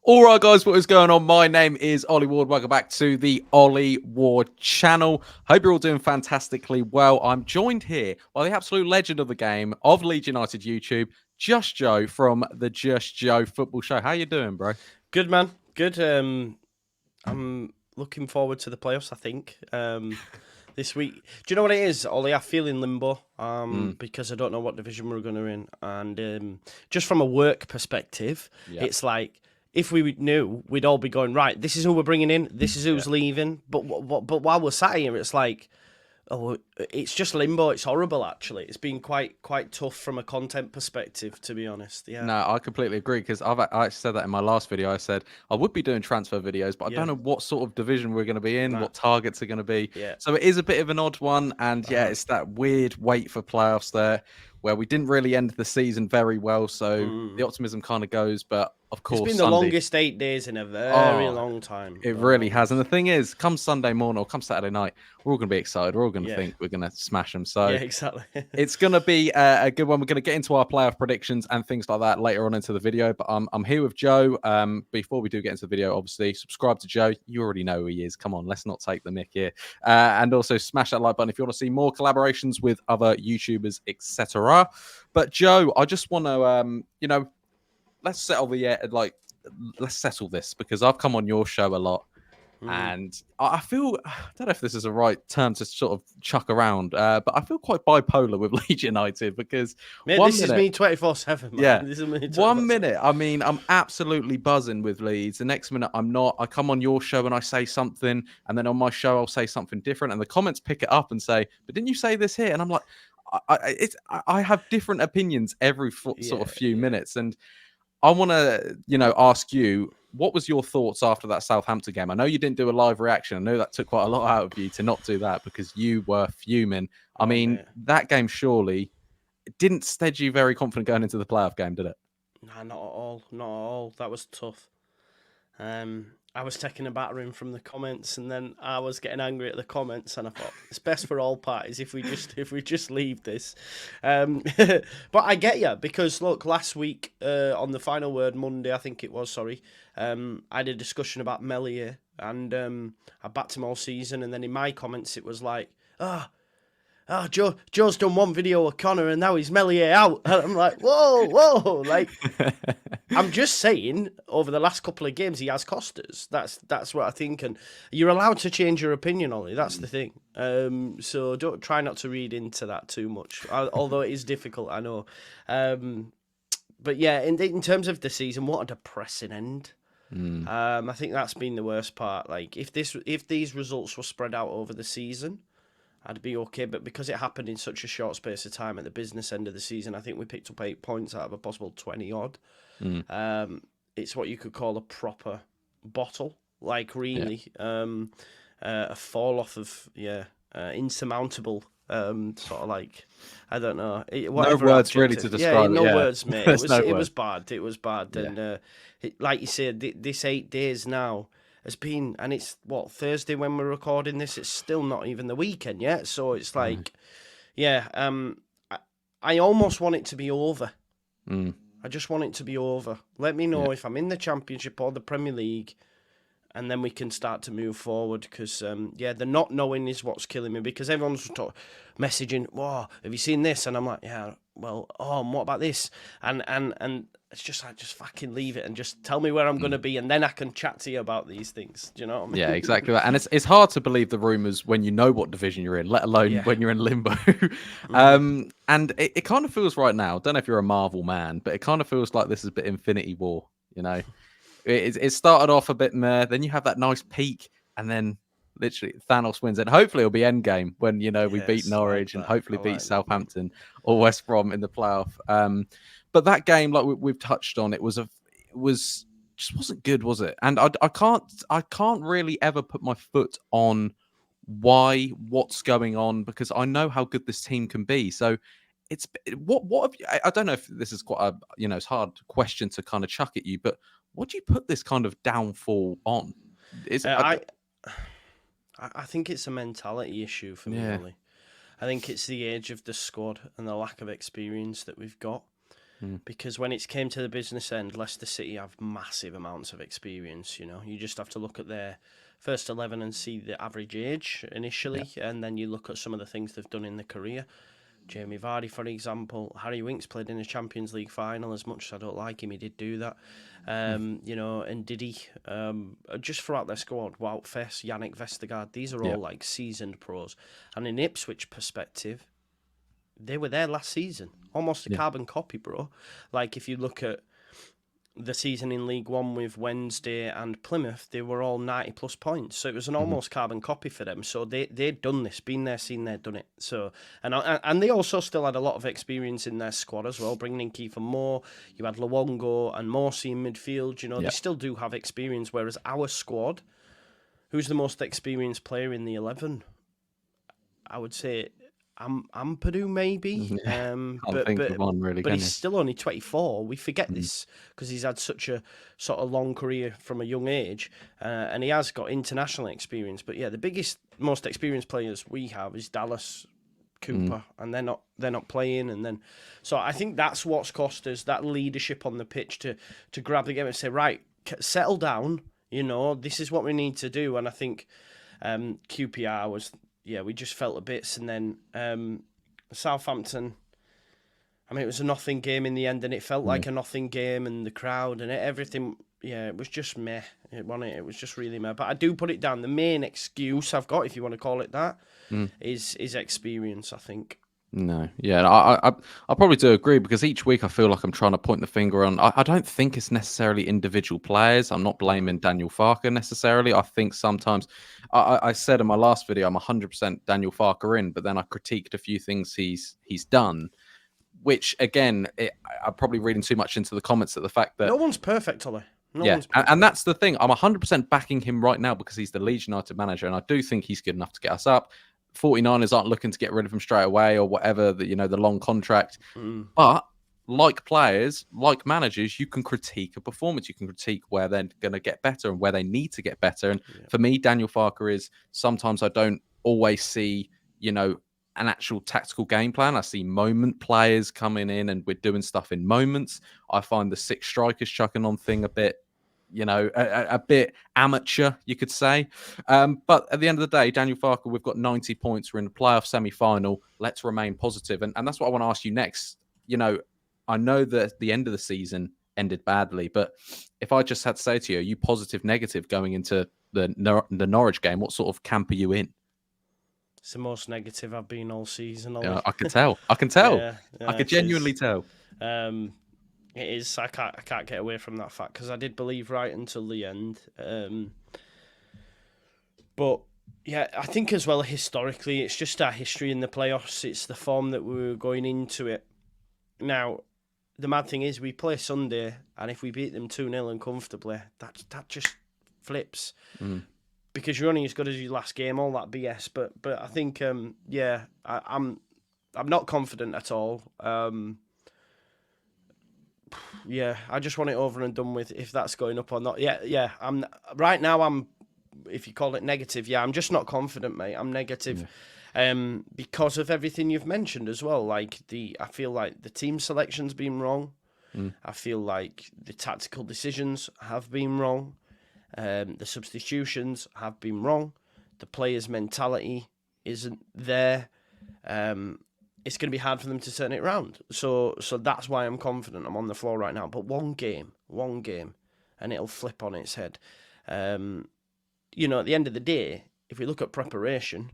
All right, guys, what is going on? My name is Ollie Ward. Welcome back to the Ollie Ward channel. Hope you're all doing fantastically well. I'm joined here by the absolute legend of the game of Leeds United YouTube, Just Joe from the Just Joe Football Show. How you doing, bro? Good, man. Good. I'm looking forward to the playoffs, I think. This week. Do you know what it is, Ollie? I feel in limbo because I don't know what division we're going to in. And just from a work perspective, it's like, if we knew, we'd all be going, right, this is who we're bringing in, this is who's leaving. But while we're sat here, it's like, oh, it's just limbo. It's horrible, actually. It's been quite tough from a content perspective, to be honest. Yeah. No, I completely agree because I said that in my last video. I said I would be doing transfer videos, but I don't know what sort of division we're going to be in, what targets are going to be. Yeah. So it is a bit of an odd one. And yeah, it's that weird wait for playoffs there where we didn't really end the season very well. So the optimism kind of goes. But of course, it's been the longest 8 days in a very long time. It really has. And the thing is, come Sunday morning or come Saturday night, we're all going to be excited. We're all going to think we're going to smash them. So yeah, exactly. it's going to be a good one. We're going to get into our playoff predictions and things like that later on into the video. But I'm here with Joe. Before we do get into the video, obviously, subscribe to Joe. You already know who he is. Come on, let's not take the mick here. And also smash that like button if you want to see more collaborations with other YouTubers, etc. But Joe, I just want to, let's settle let's settle this because I've come on your show a lot. And I feel, I don't know if this is a right term to sort of chuck around, but I feel quite bipolar with Leeds United because this is me 24/7. Yeah, this is me 24/7. 1 minute, I mean, I'm absolutely buzzing with Leeds. The next minute, I'm not. I come on your show and I say something, and then on my show, I'll say something different, and the comments pick it up and say, "But didn't you say this here?" And I'm like, I have different opinions every sort of few minutes, and I want to, ask you, what was your thoughts after that Southampton game? I know you didn't do a live reaction. I know that took quite a lot out of you to not do that because you were fuming. I mean, that game surely didn't stead you very confident going into the playoff game, did it? Nah, not at all. Not at all. That was tough. I was taking a battering from the comments, and then I was getting angry at the comments, and I thought it's best for all parties if we just leave this. But I get you because look, last week on the final word Monday, I think it was. Sorry, I had a discussion about Meslier, and I backed him all season, and then in my comments it was like, Joe's done one video with Connor and now he's Meslier out. And I'm like, whoa. Like, I'm just saying, over the last couple of games, he has cost us. That's what I think. And you're allowed to change your opinion, Ollie. That's the thing. So don't try not to read into that too much. Although it is difficult, I know. But yeah, in terms of the season, what a depressing end. I think that's been the worst part. Like, if these results were spread out over the season, I'd be okay, but because it happened in such a short space of time at the business end of the season, I think we picked up 8 points out of a possible 20-odd. It's what you could call a proper bottle, like really. A fall-off of, insurmountable, sort of like, I don't know. No words really to describe it. No words, mate. It was bad. It was bad. Yeah. And like you said, this 8 days now has been, and it's what, Thursday when we're recording this, it's still not even the weekend yet, so it's like I almost want it to be over. I just want it to be over. Let me know if I'm in the Championship or the Premier League, and then we can start to move forward, because the not knowing is what's killing me, because everyone's messaging, whoa, have you seen this? And I'm like, yeah, well, and what about this? And it's just like, just fucking leave it and just tell me where I'm going to be, and then I can chat to you about these things. Do you know what I mean? Yeah, exactly that. And it's hard to believe the rumours when you know what division you're in, let alone when you're in limbo. And it kind of feels right now, I don't know if you're a Marvel man, but it kind of feels like this is a bit Infinity War, It started off a bit meh, then you have that nice peak, and then literally Thanos wins it. Hopefully it'll be Endgame when, we beat Norwich and hopefully beat Southampton or West Brom in the playoff. But that game, like we've touched on, it just wasn't good, was it? And I can't really ever put my foot on what's going on, because I know how good this team can be. So it's what have you, I don't know if this is quite a it's a hard question to kind of chuck at you, but what do you put this kind of downfall on? I think it's a mentality issue for me, Ollie. I think it's the age of the squad and the lack of experience that we've got. because when it came to the business end, Leicester City have massive amounts of experience. You just have to look at their first 11 and see the average age initially, and then you look at some of the things they've done in their career. Jamie Vardy, for example. Harry Winks played in a Champions League final. As much as I don't like him, he did do that. And Diddy, just throughout their squad, Wout Fess, Yannick Vestergaard, these are all like seasoned pros. And in Ipswich perspective, they were there last season. Almost a carbon copy, bro. Like, if you look at the season in League One with Wednesday and Plymouth, they were all 90-plus points. So it was an almost carbon copy for them. So they'd done this, been there, seen there, done it. So and they also still had a lot of experience in their squad as well, bringing in Kiefer Moore. You had Luongo and Morsey in midfield. They still do have experience, whereas our squad, who's the most experienced player in the 11? I would say Ampadu, maybe. But he's still only 24. We forget this because he's had such a sort of long career from a young age, and he has got international experience. But yeah, the biggest, most experienced players we have is Dallas, Cooper, and they're not playing. And then, so I think that's what's cost us, that leadership on the pitch to grab the game and say, right, settle down. This is what we need to do. And I think QPR was. Yeah, we just felt a bit, and then Southampton. I mean, it was a nothing game in the end, and it felt like a nothing game, and the crowd and everything. Yeah, it was just meh. It was just really meh. But I do put it down. The main excuse I've got, if you want to call it that, is experience, I think. No, yeah, I probably do agree, because each week I feel like I'm trying to point the finger on. I don't think it's necessarily individual players. I'm not blaming Daniel Farke necessarily. I think sometimes I said in my last video I'm 100% Daniel Farke in, but then I critiqued a few things he's done, which again I'm probably reading too much into the comments at the fact that no one's perfect, Ollie. And that's the thing. I'm 100% backing him right now because he's the Leeds United manager, and I do think he's good enough to get us up. 49ers aren't looking to get rid of him straight away or whatever, the long contract. But like players, like managers, you can critique a performance. You can critique where they're going to get better and where they need to get better. And for me, Daniel Farke is, sometimes I don't always see, an actual tactical game plan. I see moment players coming in and we're doing stuff in moments. I find the 6 strikers chucking on thing a bit, a bit amateur, you could say. But at the end of the day, Daniel Farke, we've got 90 points. We're in the playoff semi-final. Let's remain positive. And that's what I want to ask you next. I know that the end of the season ended badly, but if I just had to say to you, are you positive, negative going into the Norwich game? What sort of camp are you in? It's the most negative I've been all season. Yeah, I can tell. I can genuinely tell. It is. I can't get away from that fact because I did believe right until the end. But yeah, I think as well historically, it's just our history in the playoffs. It's the form that we were going into it. Now, the mad thing is we play Sunday, and if we beat them 2-0 and comfortably, that just flips. Because you're only as good as your last game, all that BS. But I think I'm not confident at all. Yeah, I just want it over and done with. If that's going up or not, yeah. I'm right now. If you call it negative, yeah, I'm just not confident, mate. I'm negative, because of everything you've mentioned as well. I feel like the team selection's been wrong. I feel like the tactical decisions have been wrong. The substitutions have been wrong. The players' mentality isn't there. It's going to be hard for them to turn it around. So that's why I'm confident. I'm on the floor right now. But one game, and it'll flip on its head. At the end of the day, if we look at preparation,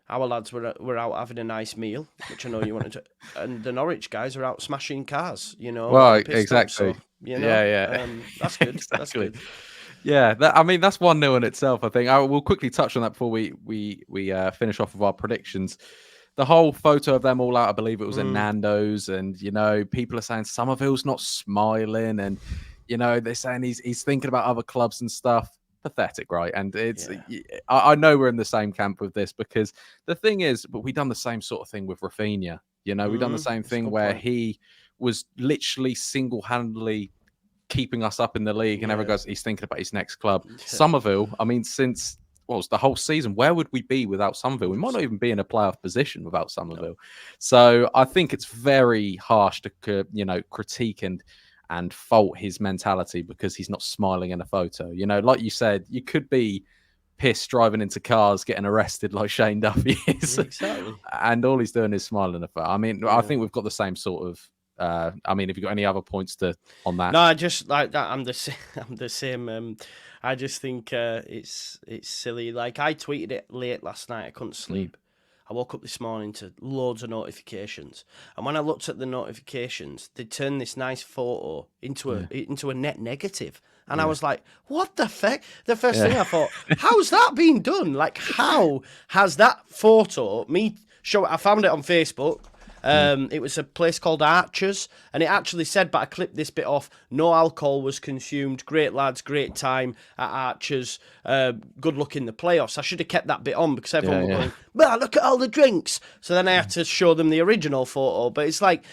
our lads were out having a nice meal, which I know you wanted to, and the Norwich guys are out smashing cars. Well, exactly. That's good. Exactly. That's good. Yeah, that's 1-0 in itself. I think I will quickly touch on that before we finish off with our predictions. The whole photo of them all out, I believe it was in Nando's, and people are saying Somerville's not smiling, and they're saying he's thinking about other clubs and stuff. Pathetic, right? And it's I know we're in the same camp with this, because the thing is, but we've done the same sort of thing with Rafinha. We've done the same thing where he was literally single-handedly keeping us up in the league, and everyone goes, he's thinking about his next club. Somerville, since the whole season. Where would we be without Somerville? We might not even be in a playoff position without Somerville. No. So I think it's very harsh to critique and fault his mentality because he's not smiling in a photo. Like you said, you could be pissed driving into cars, getting arrested like Shane Duffy is. Exactly. And all he's doing is smiling at that. I mean, I think we've got the same sort of. Have you got any other points on that? No, I just like that. I'm the same. I'm the same. I just think it's silly. Like I tweeted it late last night. I couldn't sleep. I woke up this morning to loads of notifications, and when I looked at the notifications, they turned this nice photo into a net negative. And I was like, what the fuck? The first thing I thought, how's that been done? Like, how has that photo, I found it on Facebook. It was a place called Archers, and it actually said, but I clipped this bit off, no alcohol was consumed, great lads, great time at Archers, good luck in the playoffs. I should have kept that bit on because everyone was going, well, look at all the drinks. So then I had to show them the original photo, but it's like,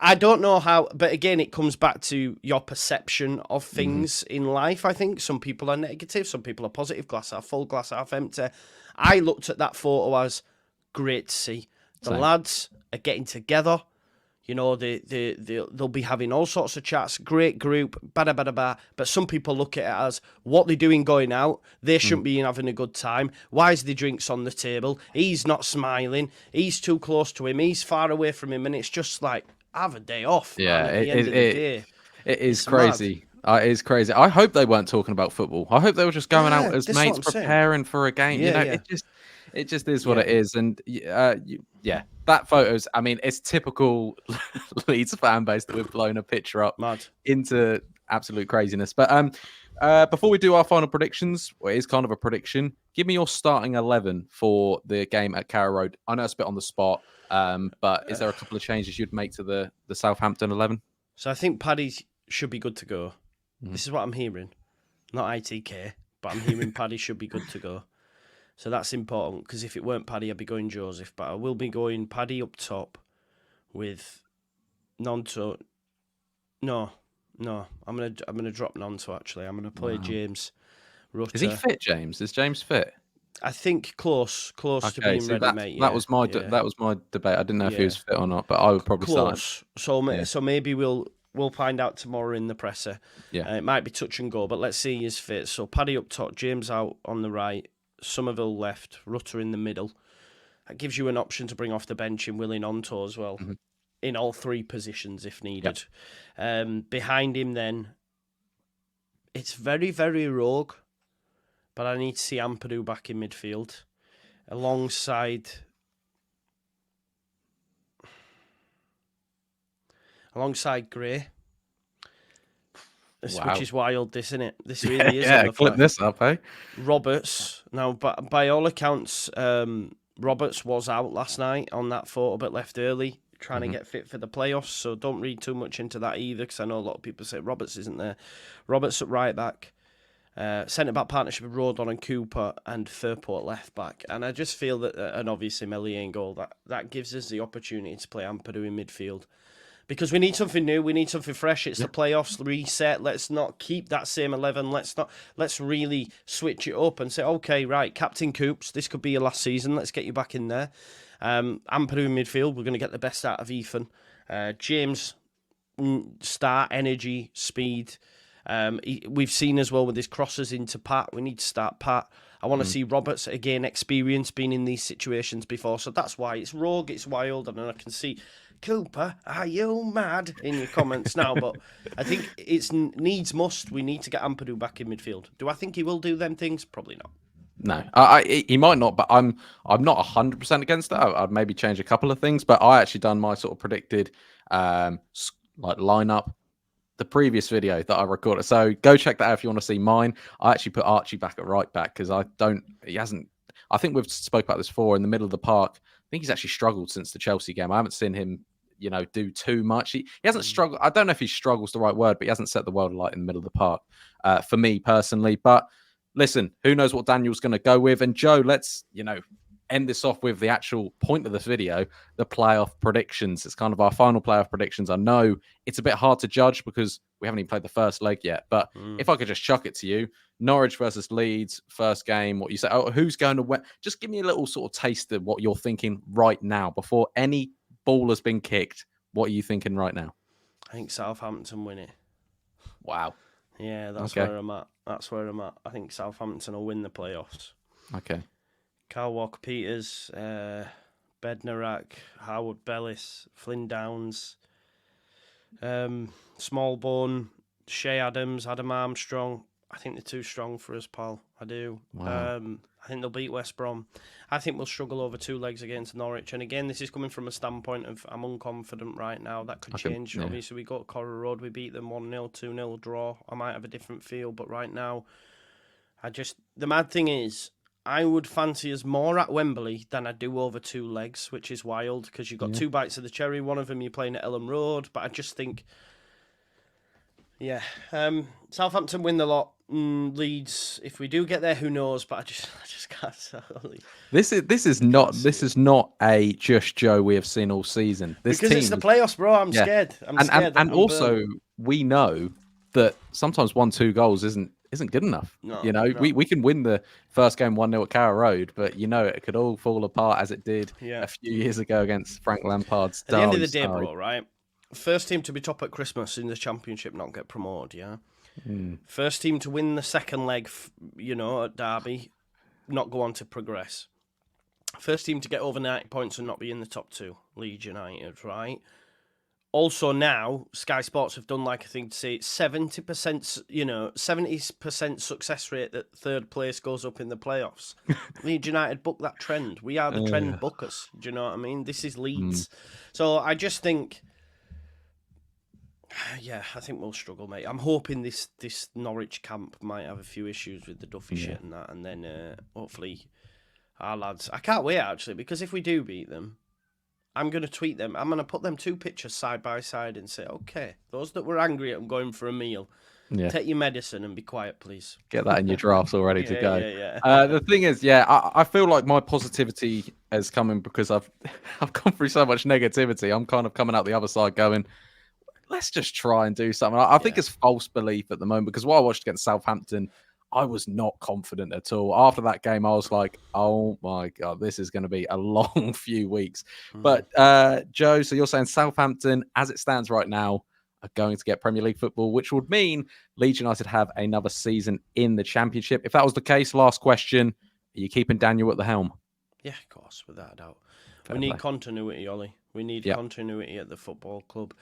I don't know how, but again, it comes back to your perception of things in life, I think. Some people are negative, some people are positive, glass half full, glass half empty. I looked at that photo as great to see. The lads are getting together. They'll be having all sorts of chats, great group, but some people look at it as what they're doing going out. They shouldn't be having a good time. Why is the drinks on the table? He's not smiling. He's too close to him. He's far away from him. And it's just like, have a day off. Yeah, man, at the end of the day. It is crazy. It is crazy. I hope they weren't talking about football. I hope they were just going out as mates preparing for a game. It just is what it is. And that photos, it's typical Leeds fan base that we've blown a picture up into absolute craziness. But before we do our final predictions, it is kind of a prediction. Give me your starting 11 for the game at Carrow Road. I know it's a bit on the spot, but is there a couple of changes you'd make to the Southampton 11? So I think Paddy should be good to go. This is what I'm hearing. Not ITK, but I'm hearing Paddy should be good to go. So that's important, because if it weren't Paddy, I'd be going Joseph. But I will be going Paddy up top with Nonto. No, I'm gonna drop Nonto. Actually, I'm gonna play James Rutter. Is he fit, James? Is James fit? I think close to being ready, mate. That was my debate. I didn't know if he was fit or not, but I would probably start. So maybe we'll find out tomorrow in the presser. Yeah, it might be touch and go, but let's see his fit. So Paddy up top, James out on the right. Somerville left, Rutter in the middle. That gives you an option to bring off the bench in Willie Nonto as well, in all three positions if needed. Yep. Behind him then, it's very, very rogue, but I need to see Ampadu back in midfield alongside Gray. Which is wild, isn't it? This really is. Yeah, clip this up, eh? Roberts. Now, but by all accounts, Roberts was out last night on that photo, but left early, trying to get fit for the playoffs. So don't read too much into that either, because I know a lot of people say Roberts isn't there. Roberts at right back. Centre-back partnership with Rodon and Cooper, and Fairport left back. And I just feel that, and obviously Mellier in goal, that gives us the opportunity to play Ampadu in midfield. Because we need something new, we need something fresh. It's the playoffs, reset. Let's not keep that same 11. Let's really switch it up and say, okay, right, Captain Coops, this could be your last season. Let's get you back in there. Ampadu in midfield, we're going to get the best out of Ethan. James, start, energy, speed. We've seen as well with his crosses into Pat. We need to start Pat. I want to see Roberts again, experience, being in these situations before. So that's why it's rogue, it's wild, and I can see Cooper, are you mad in your comments now? But I think it's needs must. We need to get Ampadu back in midfield. Do I think he will do them things? Probably not. No, he might not, but I'm not 100% against it. I'd maybe change a couple of things, but I actually done my sort of predicted lineup the previous video that I recorded. So go check that out if you want to see mine. I actually put Archie back at right back because I think we've spoke about this before in the middle of the park. I think he's actually struggled since the Chelsea game. I haven't seen him do too much. He hasn't struggled. I don't know if he struggles the right word, but he hasn't set the world alight in the middle of the park for me personally. But listen, who knows what Daniel's going to go with? And Joe, let's, end this off with the actual point of this video, the playoff predictions. It's kind of our final playoff predictions. I know it's a bit hard to judge because we haven't even played the first leg yet, but if I could just chuck it to you, Norwich versus Leeds, first game, what you say, who's going to win? Just give me a little sort of taste of what you're thinking right now before any ball has been kicked. What are you thinking right now? I think Southampton win it. Wow. Yeah, that's where I'm at. That's where I'm at. I think Southampton will win the playoffs. Okay. Kyle Walker-Peters, Bednarak, Howard Bellis, Flynn Downs, Smallbone, Shea Adams, Adam Armstrong. I think they're too strong for us, pal. I do. Wow. I think they'll beat West Brom. I think we'll struggle over 2 legs against Norwich. And again, this is coming from a standpoint of I'm unconfident right now. That could change. Yeah. Obviously, we got Corrie Road. We beat them 1-0, 2-0 draw. I might have a different feel. But right now, the mad thing is, I would fancy us more at Wembley than I do over 2 legs, which is wild because you've got 2 bites of the cherry. One of them you're playing at Ellen Road. But I just think, Southampton win the lot. Leeds, if we do get there, who knows? But I just can't. This is not a Just Joe we have seen all season. Because it's the playoffs, bro. I'm scared. I'm scared. And also, we know that sometimes 1-2 goals isn't good enough. No. We can win the first game 1-0 at Carrow Road, but it could all fall apart as it did a few years ago against Frank Lampard's. At the end of the day, bro, right? First team to be top at Christmas in the Championship, not get promoted, yeah? First team to win the second leg, at Derby, not go on to progress. First team to get over 90 points and not be in the top 2, Leeds United, right? Also now, Sky Sports have done like a thing to say 70%, 70% success rate that third place goes up in the playoffs. Leeds United book that trend. We are the trend bookers. Do you know what I mean? This is Leeds. So I just think, I think we'll struggle, mate. I'm hoping this Norwich camp might have a few issues with the Duffy shit and that, and then hopefully our lads. I can't wait actually, because if we do beat them, I'm going to tweet them. I'm going to put them 2 pictures side by side and say, okay, those that were angry at them going for a meal, take your medicine and be quiet, please. Get that in your drafts all ready to go. The thing is, I feel like my positivity is coming because I've gone through so much negativity. I'm kind of coming out the other side going, let's just try and do something. I think it's false belief at the moment because what I watched against Southampton, I was not confident at all. After that game, I was like, oh my God, this is going to be a long few weeks. But Joe, so you're saying Southampton, as it stands right now, are going to get Premier League football, which would mean Leeds United have another season in the Championship. If that was the case, last question, are you keeping Daniel at the helm? Yeah, of course, without a doubt. We need continuity, Ollie. We need continuity at the football club.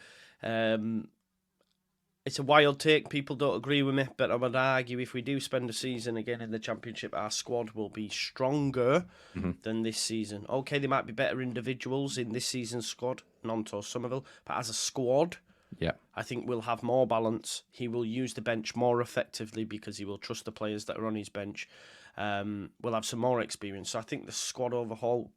It's a wild take. People don't agree with me, but I would argue if we do spend a season again in the Championship, our squad will be stronger than this season. Okay, there might be better individuals in this season's squad, Nonto Somerville, but as a squad, I think we'll have more balance. He will use the bench more effectively because he will trust the players that are on his bench. We'll have some more experience. So I think the squad overhaul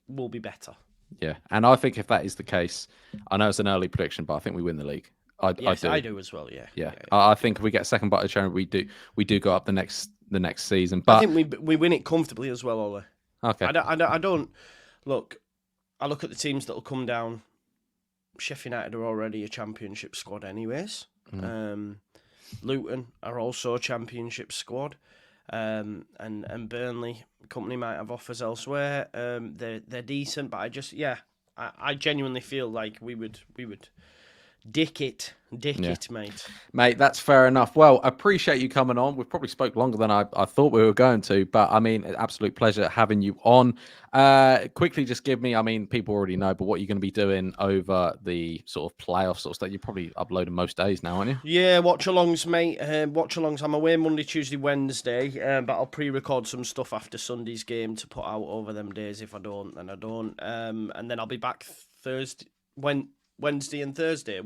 will be better. Yeah, and I think if that is the case, I know it's an early prediction, but I think we win the league. I do as well. Yeah. I think if we get a second bite of cherry, we do go up the next season. But I think we win it comfortably as well, Ollie. Okay. I don't look. I look at the teams that will come down. Sheffield United are already a Championship squad, anyways. Luton are also a Championship squad, and Burnley company might have offers elsewhere. They're decent, but I genuinely feel like we would. Dick it, mate. Mate, that's fair enough. Well, appreciate you coming on. We've probably spoke longer than I thought we were going to, but I mean, absolute pleasure having you on. Quickly, just give me, I mean, people already know, but what you're going to be doing over the sort of playoff sort of stuff. You're probably uploading most days now, aren't you? Yeah, watch-alongs, mate. Watch-alongs. I'm away Monday, Tuesday, Wednesday, but I'll pre-record some stuff after Sunday's game to put out over them days. If I don't, then I don't. And then I'll be back Wednesday and Thursday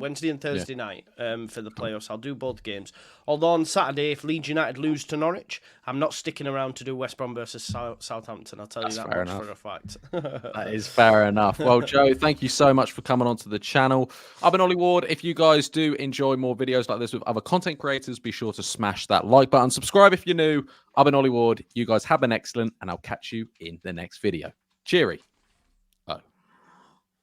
night for the playoffs. I'll do both games. Although on Saturday, if Leeds United lose to Norwich, I'm not sticking around to do West Brom versus Southampton. I'll tell you that much for a fact. That is fair enough. Well, Joe, thank you so much for coming onto the channel. I've been Ollie Ward. If you guys do enjoy more videos like this with other content creators, be sure to smash that like button. Subscribe if you're new. I've been Ollie Ward. You guys have been excellent, and I'll catch you in the next video. cheery.